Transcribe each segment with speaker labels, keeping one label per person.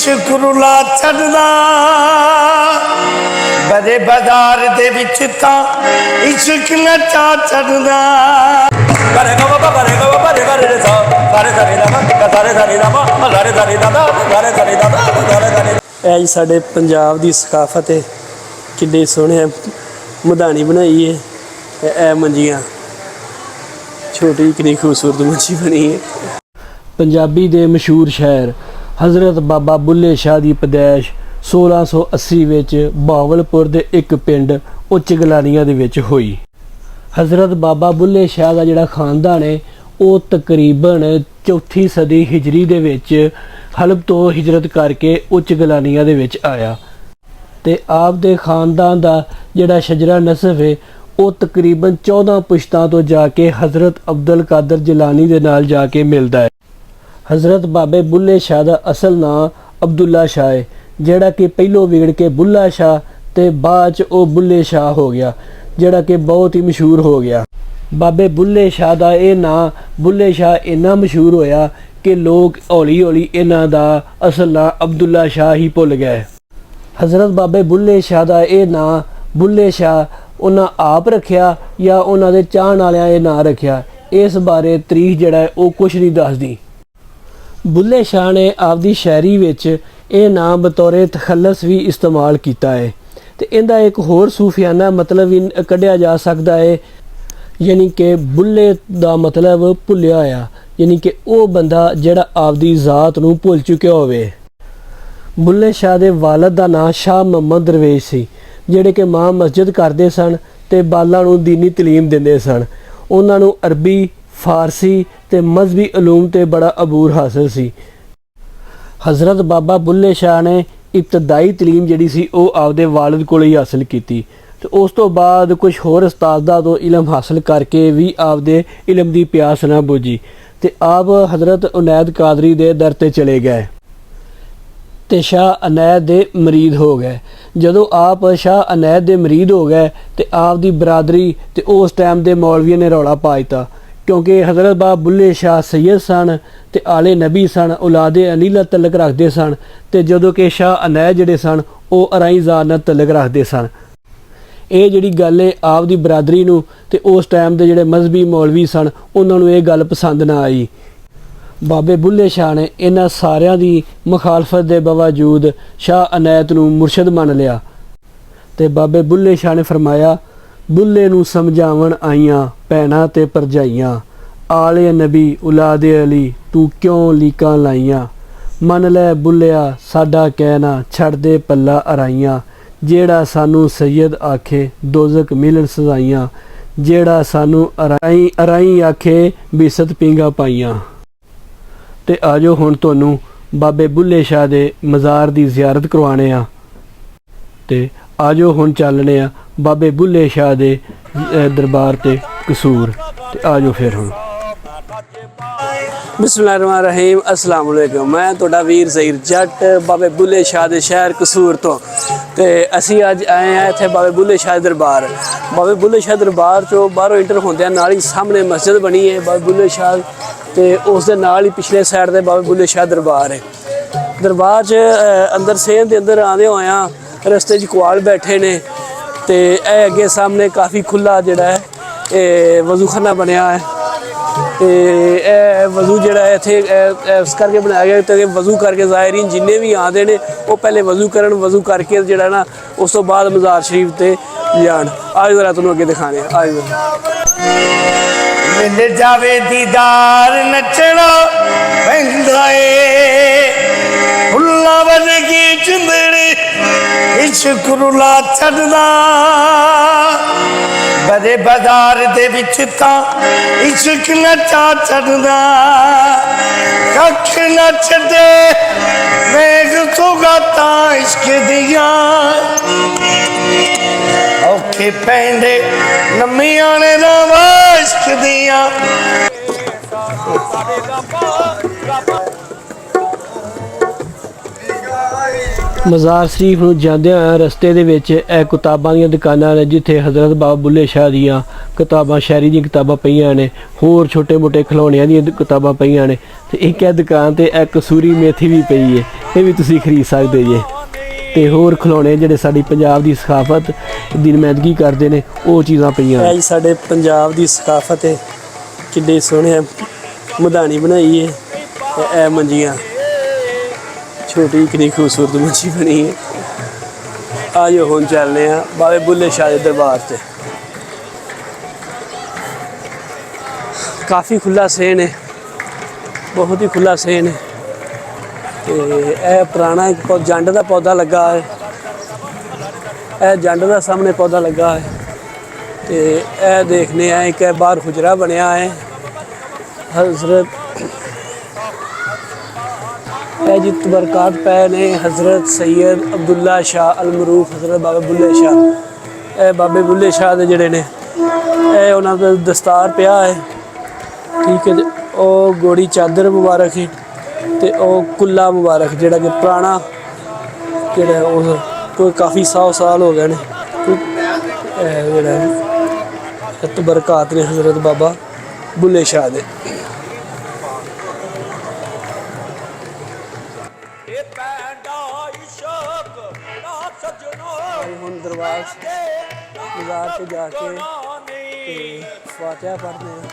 Speaker 1: इश्क रुला छड़दा बड़े बाजार दे विच तां इश्क नचा छड़दा करे गा बाबा करे गा बाबा रे रे सा करे करे रामा करे करे रामा करे करे दादा करे करे दादा करे करे
Speaker 2: ਇਹ ਜੀ ਸਾਡੇ ਪੰਜਾਬ ਦੀ ਸਕਾਫਤ ਹੈ। ਕਿੰਨੇ ਸੋਹਣੇ ਮਧਾਣੀ ਬਣਾਈ ਹੈ। ਇਹ ਮੰਜੀਆਂ ਛੋਟੀ ਕਿੰਨੀ ਖੂਬਸੂਰਤ ਮੰਜੀ ਬਣੀ ਹੈ। ਪੰਜਾਬੀ ਦੇ ਮਸ਼ਹੂਰ ਸ਼ਾਇਰ ਹਜ਼ਰਤ ਬਾਬਾ ਬੁੱਲੇ ਸ਼ਾਹ ਦੀ ਪੈਦਾਇਸ਼ 1680 ਵਿੱਚ ਬਹਾਵਲਪੁਰ ਦੇ ਇੱਕ ਪਿੰਡ ਉੱਚ ਗਲਾਨੀਆਂ ਦੇ ਵਿੱਚ ਹੋਈ। ਹਜ਼ਰਤ ਬਾਬਾ ਬੁੱਲੇ ਸ਼ਾਹ ਦਾ ਜਿਹੜਾ ਖਾਨਦਾਨ ਹੈ ਉਹ ਤਕਰੀਬਨ 4ਵੀਂ ਸਦੀ ਹਿਜਰੀ ਦੇ ਵਿੱਚ ਹਲਬ ਤੋਂ ਹਿਜਰਤ ਕਰਕੇ ਉੱਚ ਗਲਾਨੀਆਂ ਦੇ ਵਿੱਚ ਆਇਆ ਤੇ ਆਪ ਦੇ ਖਾਨਦਾਨ ਦਾ ਜਿਹੜਾ ਸ਼ਜਰਾ ਨਸਬ ਹੈ ਉਹ ਤਕਰੀਬਨ 14 ਪੁਸ਼ਤਾਂ ਤੋਂ ਜਾ ਕੇ ਹਜ਼ਰਤ ਅਬਦੁਲ ਕਾਦਰ ਜਿਲਾਨੀ ਦੇ ਨਾਲ ਜਾ ਕੇ ਮਿਲਦਾ ਹੈ। ਹਜ਼ਰਤ ਬਾਬੇ ਬੁੱਲੇ ਸ਼ਾਹ ਦਾ ਅਸਲ ਨਾਂ ਅਬਦੁੱਲਾ ਸ਼ਾਹ ਹੈ, ਜਿਹੜਾ ਕਿ ਪਹਿਲੋਂ ਵਿਗੜ ਕੇ ਬੁੱਲਾ ਸ਼ਾਹ ਤੇ ਬਾਅਦ 'ਚ ਉਹ ਬੁੱਲੇ ਸ਼ਾਹ ਹੋ ਗਿਆ, ਜਿਹੜਾ ਕਿ ਬਹੁਤ ਹੀ ਮਸ਼ਹੂਰ ਹੋ ਗਿਆ। ਬਾਬੇ ਬੁੱਲੇ ਸ਼ਾਹ ਦਾ ਇਹ ਨਾਂ ਬੁੱਲੇ ਸ਼ਾਹ ਇੰਨਾ ਮਸ਼ਹੂਰ ਹੋਇਆ ਕਿ ਲੋਕ ਹੌਲੀ ਹੌਲੀ ਇਹਨਾਂ ਦਾ ਅਸਲ ਨਾਂ ਅਬਦੁੱਲਾ ਸ਼ਾਹ ਹੀ ਭੁੱਲ ਗਏ। ਹਜ਼ਰਤ ਬਾਬੇ ਬੁੱਲੇ ਸ਼ਾਹ ਦਾ ਇਹ ਨਾਂ ਬੁੱਲੇ ਸ਼ਾਹ ਉਹਨਾਂ ਆਪ ਰੱਖਿਆ ਜਾਂ ਉਹਨਾਂ ਦੇ ਚਾਹਣ ਵਾਲਿਆਂ ਇਹ ਨਾਂ ਰੱਖਿਆ, ਇਸ ਬਾਰੇ ਤਾਰੀਖ ਜਿਹੜਾ ਹੈ ਉਹ ਕੁਛ ਨਹੀਂ ਦੱਸਦੀ। ਬੁੱਲੇ ਸ਼ਾਹ ਨੇ ਆਪਦੀ ਸ਼ਾਇਰੀ ਵਿੱਚ ਇਹ ਨਾਂ ਬਤੌਰੇ ਤਖੱਲਸ ਵੀ ਇਸਤੇਮਾਲ ਕੀਤਾ ਹੈ ਤੇ ਇਹਦਾ ਇੱਕ ਹੋਰ ਸੂਫੀਆਨਾ ਮਤਲਬ ਵੀ ਕੱਢਿਆ ਜਾ ਸਕਦਾ ਹੈ, ਯਾਨੀ ਕਿ ਬੁੱਲੇ ਦਾ ਮਤਲਬ ਭੁੱਲਿਆ ਹੋਇਆ, ਯਾਨੀ ਕਿ ਉਹ ਬੰਦਾ ਜਿਹੜਾ ਆਪਦੀ ਜ਼ਾਤ ਨੂੰ ਭੁੱਲ ਚੁੱਕਿਆ ਹੋਵੇ। ਬੁੱਲੇ ਸ਼ਾਹ ਦੇ ਵਾਲਦ ਦਾ ਨਾਂ ਸ਼ਾਹ ਮੁਹੰਮਦ ਦਰਵੇਸ਼ ਸੀ, ਜਿਹੜੇ ਕਿ ਮਾਂ ਮਸਜਿਦ ਕਰਦੇ ਸਨ ਤੇ ਬਾਲਾਂ ਨੂੰ ਦੀਨੀ ਤਾਲੀਮ ਦਿੰਦੇ ਸਨ। ਉਹਨਾਂ ਨੂੰ ਅਰਬੀ, ਫਾਰਸੀ ਤੇ ਮਜ਼ਹਬੀ ਉਲੂਮ ਤੇ ਬੜਾ ਅਬੂਰ ਹਾਸਲ ਸੀ। ਹਜ਼ਰਤ ਬਾਬਾ ਬੁੱਲੇ ਸ਼ਾਹ ਨੇ ਇਬਤਦਾਈ ਤਾਲੀਮ ਜਿਹੜੀ ਸੀ ਉਹ ਆਪਦੇ ਵਾਲਿਦ ਕੋਲ ਹੀ ਹਾਸਲ ਕੀਤੀ ਤੇ ਉਸ ਤੋਂ ਬਾਅਦ ਕੁਝ ਹੋਰ ਉਸਤਾਦਾਂ ਤੋਂ ਇਲਮ ਹਾਸਲ ਕਰਕੇ ਵੀ ਆਪਦੇ ਇਲਮ ਦੀ ਪਿਆਸ ਨਾ ਬੁਝੀ ਤੇ ਆਪ ਹਜ਼ਰਤ ਉਨੈਦ ਕਾਦਰੀ ਦੇ ਦਰ ਤੇ ਚਲੇ ਗਏ ਤੇ ਸ਼ਾਹ ਅਨੈਦ ਦੇ ਮਰੀਦ ਹੋ ਗਏ। ਜਦੋਂ ਆਪ ਸ਼ਾਹ ਅਨੈਦ ਦੇ ਮਰੀਦ ਹੋ ਗਏ ਤੇ ਆਪ ਦੀ ਬਰਾਦਰੀ ਤੇ ਉਸ ਟਾਈਮ ਦੇ ਮੌਲਵੀਆਂ ਨੇ ਰੌਲਾ ਪਾ ਦਿੱਤਾ, ਕਿਉਂਕਿ ਹਜ਼ਰਤ ਬਾਬਾ ਬੁੱਲੇ ਸ਼ਾਹ ਸੈਯਦ ਸਨ ਤੇ ਆਲੇ ਨਬੀ ਸਨ, ਔਲਾਦੇ ਅਲੀ ਨਾਲ ਤਲਕ ਰੱਖਦੇ ਸਨ ਤੇ ਜਦੋਂ ਕਿ ਸ਼ਾਹ ਅਨੈਦ ਜਿਹੜੇ ਸਨ ਉਹ ਅਰਾਈ ਜ਼ਾਤ ਨਾਲ ਤਲਕ ਰੱਖਦੇ ਸਨ। ਇਹ ਜਿਹੜੀ ਗੱਲ ਹੈ ਆਪ ਦੀ ਬਰਾਦਰੀ ਨੂੰ ਤੇ ਉਸ ਟਾਈਮ ਦੇ ਜਿਹੜੇ ਮਜ਼ਹਬੀ ਮੌਲਵੀ ਸਨ ਉਹਨਾਂ ਨੂੰ ਇਹ ਗੱਲ ਪਸੰਦ ਨਾ ਆਈ। ਬਾਬੇ ਬੁੱਲੇ ਸ਼ਾਹ ਨੇ ਇਹਨਾਂ ਸਾਰਿਆਂ ਦੀ ਮੁਖਾਲਫਤ ਦੇ ਬਾਵਜੂਦ ਸ਼ਾਹ ਅਨੈਤ ਨੂੰ ਮੁਰਸ਼ਿਦ ਮੰਨ ਲਿਆ ਤੇ ਬਾਬੇ ਬੁੱਲੇ ਸ਼ਾਹ ਨੇ ਫਰਮਾਇਆ, ਬੁੱਲੇ ਨੂੰ ਸਮਝਾਵਣ ਆਈਆਂ ਭੈਣਾਂ ਤੇ ਭਰਜਾਈਆਂ, ਆਲੇ ਨਬੀ ਔਲਾਦੇ ਅਲੀ ਤੂੰ ਕਿਉਂ ਲੀਕਾਂ ਲਾਈਆਂ, ਮੰਨ ਲੈ ਬੁੱਲਿਆ ਸਾਡਾ ਕਹਿਣਾ ਛੱਡ ਦੇ ਪੱਲਾ ਅਰਾਈਆਂ, ਜਿਹੜਾ ਸਾਨੂੰ ਸੈਯਦ ਆਖੇ ਦੋਜ਼ਕ ਮਿਲਣ ਸਜ਼ਾਈਆਂ, ਜਿਹੜਾ ਸਾਨੂੰ ਅਰਾਈ ਆਖੇ ਬਿਸਤ ਪਿੰਗਾ ਪਾਈਆਂ। ਤੇ ਆਜੋ ਹੁਣ ਤੁਹਾਨੂੰ ਬਾਬੇ ਬੁੱਲੇ ਸ਼ਾਹ ਦੇ ਮਜ਼ਾਰ ਦੀ ਜ਼ਿਆਰਤ ਕਰਵਾਉਣੇ ਆ ਤੇ ਆਜੋ ਹੁਣ ਚੱਲਣੇ ਆ ਬਾਬੇ ਬੁੱਲੇ ਸ਼ਾਹ ਦੇ ਦਰਬਾਰ ਤੇ ਕਸੂਰ ਤੇ ਆਜੋ ਫਿਰ ਹੁਣ। ਬਿਸਮਿल्लाहिर्रहमानिर्रहीम, अस्सलाम वालेकुम। मैं ਤੁਹਾਡਾ ਵੀਰ ਜ਼ਹੀਰ ਜੱਟ ਬਾਬੇ ਬੁੱਲੇ ਸ਼ਾਹ ਦੇ ਸ਼ਹਿਰ ਕਸੂਰ ਤੋਂ ਤੇ ਅਸੀਂ ਅੱਜ ਆਏ ਆ ਇੱਥੇ ਬਾਬੇ ਬੁੱਲੇ ਸ਼ਾਹ ਦਰਬਾਰ। ਬਾਬੇ ਬੁੱਲੇ ਸ਼ਾਹ ਦਰਬਾਰ ਚੋਂ ਬਾਹਰੋਂ ਇੰਟਰ ਹੁੰਦਿਆਂ ਨਾਲ ਹੀ ਸਾਹਮਣੇ ਮਸਜਿਦ ਬਣੀ ਹੈ ਬਾਬੇ ਬੁੱਲੇ ਸ਼ਾਹ ਤੇ ਉਸ ਦੇ ਨਾਲ ਹੀ ਪਿਛਲੇ ਸਾਈਡ ਤੇ ਬਾਬੇ ਬੁੱਲੇ ਸ਼ਾਹ ਦਰਬਾਰ ਹੈ। ਦਰਬਾਰ 'ਚ ਅੰਦਰ ਸੇਨ ਦੇ ਅੰਦਰ ਆਉਂਦੇ ਹੋਇਆਂ ਰਸਤੇ 'ਚ ਕੁਆਲ ਬੈਠੇ ਨੇ ਤੇ ਇਹ ਅੱਗੇ ਸਾਹਮਣੇ ਕਾਫੀ ਖੁੱਲਾ ਜਿਹੜਾ ਹੈ ਇਹ ਵਜ਼ੂਖਾਨਾ ਬਣਿਆ ਹੈ ਤੇ ਇਹ ਵਜ਼ੂ ਜਿਹੜਾ ਇੱਥੇ ਇਸ ਕਰਕੇ ਬਣਾਇਆ ਗਿਆ ਤਾਂ ਕਿ ਵਜ਼ੂ ਕਰਕੇ ਜ਼ਾਇਰੀਨ ਜਿੰਨੇ ਵੀ ਆਉਂਦੇ ਨੇ ਉਹ ਪਹਿਲੇ ਵਜ਼ੂ ਕਰਨ, ਵਜ਼ੂ ਕਰਕੇ ਜਿਹੜਾ ਨਾ ਉਸ ਤੋਂ ਬਾਅਦ ਮਜ਼ਾਰ ਸ਼ਰੀਫ ਤੇ ਜਾਣ। ਆਜੋ ਜ਼ਰਾ ਤੁਹਾਨੂੰ ਅੱਗੇ ਦਿਖਾਣੇ ਆਜੋ।
Speaker 1: ਮਿਲ ਜਾਵੇ ਦੀਦਾਰ ਨੱਚਣਾ ਪੈਂਦਾ ਏ ਫੁੱਲਾਂ ਵਰਗੀ ਚੰਦੜੀ ਇਸ਼ਕ ਰੁਲਾ ਛੱਡਦਾ ਬੜੇ ਬਾਜ਼ਾਰ ਦੇ ਵਿੱਚ ਤਾਂ ਇਸ਼ਕ ਨਚਾ ਛੱਡਦਾ ਕੱਖ ਨਾ ਛੱਡੇ ਮੇਘ ਸੁਗਾਤਾਂ ਇਸ਼ਕ ਦੀਆਂ ਔਖੇ ਪੈਂਦੇ ਲੰਮੀਆਂ ਨੇ ਰਾਵਾਂ ਇਸ਼ਕ ਦੀਆਂ।
Speaker 2: ਮਜ਼ਾਰ ਸ਼ਰੀਫ ਨੂੰ ਜਾਂਦਿਆਂ ਹੋਇਆਂ ਰਸਤੇ ਦੇ ਵਿੱਚ ਇਹ ਕਿਤਾਬਾਂ ਦੀਆਂ ਦੁਕਾਨਾਂ ਨੇ ਜਿੱਥੇ ਹਜ਼ਰਤ ਬਾਬਾ ਬੁੱਲੇ ਸ਼ਾਹ ਦੀਆਂ ਕਿਤਾਬਾਂ, ਸ਼ਾਇਰੀ ਦੀਆਂ ਕਿਤਾਬਾਂ ਪਈਆਂ ਨੇ, ਹੋਰ ਛੋਟੇ ਮੋਟੇ ਖਿਡੌਣਿਆਂ ਦੀਆਂ ਕਿਤਾਬਾਂ ਪਈਆਂ ਨੇ ਤੇ ਇੱਕ ਇਹ ਦੁਕਾਨ ਤੇ ਇਹ ਕਸੂਰੀ ਮੇਥੀ ਵੀ ਪਈ ਹੈ। ਇਹ ਵੀ ਤੁਸੀਂ ਖਰੀਦ ਸਕਦੇ ਜੇ। ਤੇ ਹੋਰ ਖਿਡੌਣੇ ਜਿਹੜੇ ਸਾਡੀ ਪੰਜਾਬ ਦੀ ਸਕਾਫਤ ਦੀ ਨੁਮਾਇੰਦਗੀ ਕਰਦੇ ਨੇ ਉਹ ਚੀਜ਼ਾਂ ਪਈਆਂ। ਇਹ ਜੀ ਸਾਡੇ ਪੰਜਾਬ ਦੀ ਸਕਾਫਤ ਹੈ, ਕਿੱਡੇ ਸੋਹਣੇ ਮਧਾਣੀ ਬਣਾਈ ਹੈ। ਤੇ ਇਹ ਮੰਜੀਆਂ ਛੋਟੀ ਕਿੰਨੀ ਖੂਬਸੂਰਤ ਮੰਜੀ ਬਣੀ ਹੈ। ਆਜੋ ਹੁਣ ਚੱਲਦੇ ਆ ਬਾਬੇ ਬੁੱਲੇ ਸ਼ਾਹ ਦੇ ਦਰਬਾਰ ਤੇ। ਕਾਫੀ ਖੁੱਲਾ ਸੇਨ ਹੈ, ਬਹੁਤ ਹੀ ਖੁੱਲਾ ਸੇਨ ਹੈ। ਤੇ ਇਹ ਪੁਰਾਣਾ ਇੱਕ ਜੰਡ ਦਾ ਪੌਦਾ ਲੱਗਾ ਹੈ, ਇਹ ਜੰਡ ਦਾ ਸਾਹਮਣੇ ਪੌਦਾ ਲੱਗਾ ਹੈ। ਤੇ ਇਹ ਦੇਖਨੇ ਆ ਇੱਕ ਬਾਹਰ ਹੁਜਰਾ ਬਣਿਆ ਹੈ हजरत जित बरकत पे ने हज़रत सैयद अब्दुल्ला शाह अल मरूफ हज़रत बाबे बुल्ले शाह। ए बाबे बुल्ले शाह दे जिहड़े ने ए उन्हां दा दस्तार पिया है, ठीक है। ओ गोड़ी चादर मुबारक है ते ओ कुल्ला मुबारक जिहड़ा कि पुराना जिहड़ा उस कोई काफ़ी 100 साल हो गए ने। जिहड़ा जित बरकत ने हज़रत बाबा बुल्ले शाह दे। हम दरबार बाजार से जाके फातिहा पढ़ते हैं।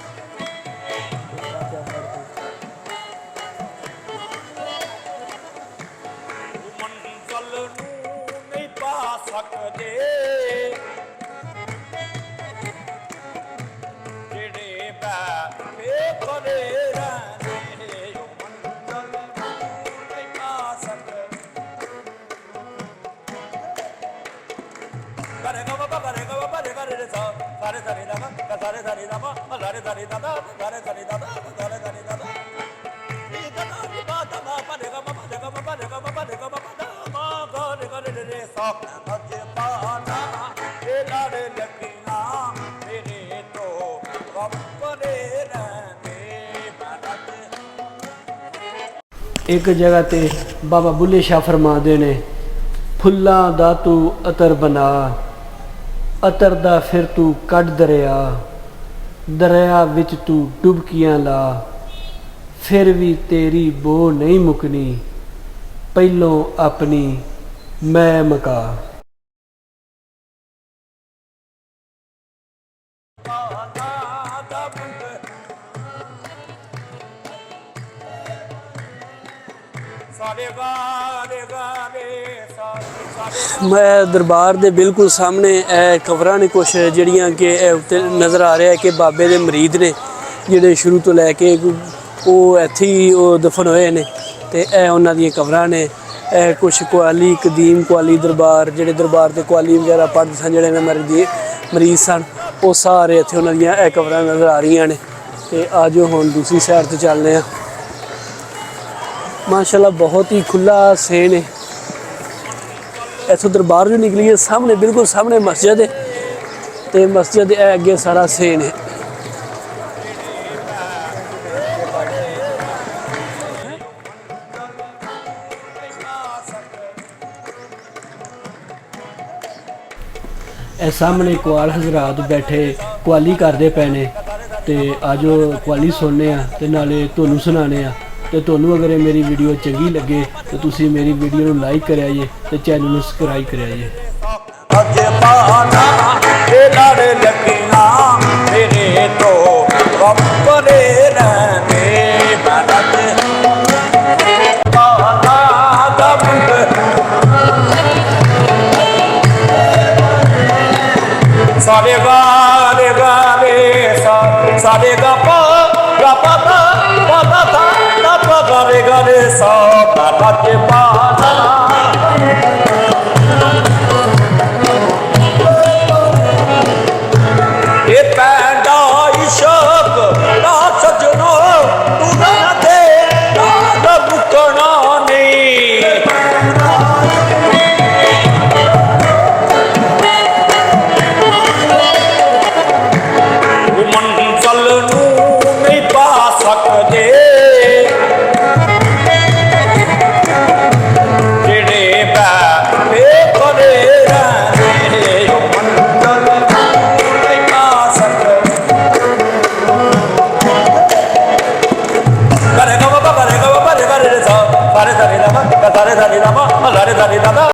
Speaker 2: एक जगह ते बाबा बुल्ले शाह फरमाते ने फुल्लां दा तू अतर बना, अतर दा फिर तू कड दरिया, दरिया विच तू डुबकियां ला, फिर भी तेरी बो नहीं मुकनी, पहलों अपनी मैं मका। मैं दरबार दे बिल्कुल सामने कबरां ने कुछ जिहड़ियां कि उत्ते नज़र आ रहा है कि बाबे दे मरीद ने जिहड़े शुरू तो लैके वो इत्थे ही दफन होए ने। ते उन्हां दियां कबरां ने कुछ कुआली कदीम कुआली दरबार जिहड़े दरबार ते कुआली वगैरह पढ़दे सन जिहड़े मरीज सन वो सारे इत्थे उन्हां दियां कबरां नज़र आ रही ने। ते आजो हुण दूसरी साइड ते चलने आ। माशाल्लाह बहुत ही खुला सेन है। इथों दरबार जो निकली है सामने बिल्कुल सामने मस्जिद है ते मस्जिद अगे सारा सेन है। ए सामने कुआल हजरात बैठे कुआली करते पे ने ते आजो कुआली सुनने आ ते नाले तुहानू सुनाने आ। तो तुहानू अगर मेरी वीडियो चंगी लगे तो तुसी मेरी वीडियो को लाइक करिया जे ते चैनल को सबसक्राइब करिया जे।
Speaker 1: सारे गारे गारे सारे गा पा गा पा ता पा ता ता ता पा गारे गारे सा पा पा के पा ता। ये पैंडा इश्क ना सजनो तू ना दे ना मुकना नहीं। सारे सारे दा सा रे सा रे दा मा ला रे सा रे दा दा